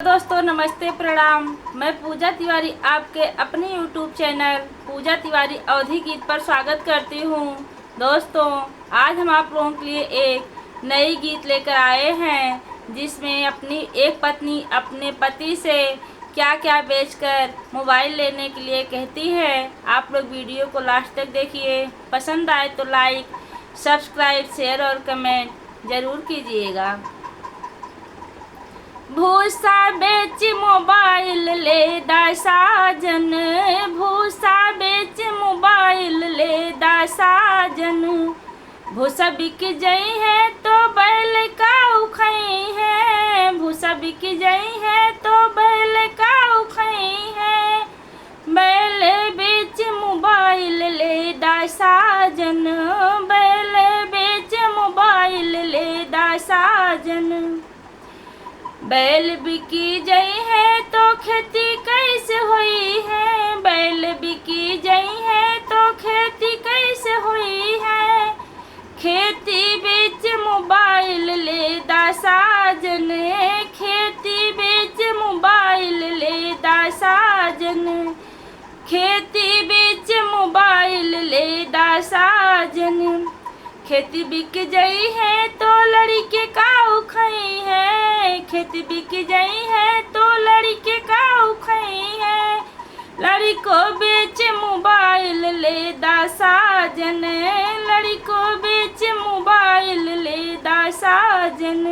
दोस्तों नमस्ते प्रणाम। मैं पूजा तिवारी आपके अपने YouTube चैनल पूजा तिवारी अवधी गीत पर स्वागत करती हूँ। दोस्तों आज हम आप लोगों के लिए एक नई गीत लेकर आए हैं जिसमें अपनी एक पत्नी अपने पति से क्या क्या बेचकर मोबाइल लेने के लिए कहती है। आप लोग वीडियो को लास्ट तक देखिए। पसंद आए तो लाइक सब्सक्राइब शेयर और कमेंट ज़रूर कीजिएगा। भूसा बेच मोबाइल ले दा साजन, भूसा बेच मोबाइल ले दा साजन। भूसा बिक जई है तो बैल का उखई है, भूसा बिक जई है तो बैल का उखई है। बैल बेच मोबाइल ले दा साजन, बैल बेच मोबाइल ले दा साजन। बैल बिकी जई है तो खेती कैसे हुई है, बैल बिकी जई है तो खेती कैसे हुई है। खेती बेच मोबाइल ले दा साजन, खेती बेच मोबाइल ले दा साजन। खेती बेच मोबाइल ले दा साजन। खेती बिक जई है तो लड़के का उखई है, खेती बिक जई है तो लड़के का उखई है। लड़को बेच मोबाइल ले दा साजन, लड़को बेच मोबाइल ले दा साजन।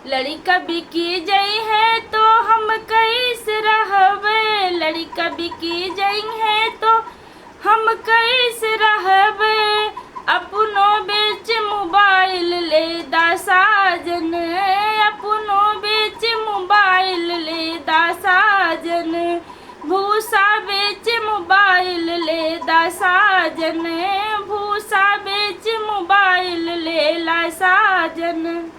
लड़का बिकी जई है तो हम कैसे रहबे, लड़का बिकी जई है तो हम कैसे रहबे। अपनो बेच मोबाइल ले दा साजन, अपनो बेच मोबाइल ले दा साजन। भूसा बेच मोबाइल ले दा साजन, भूसा बेच मोबाइल ले ला साजन।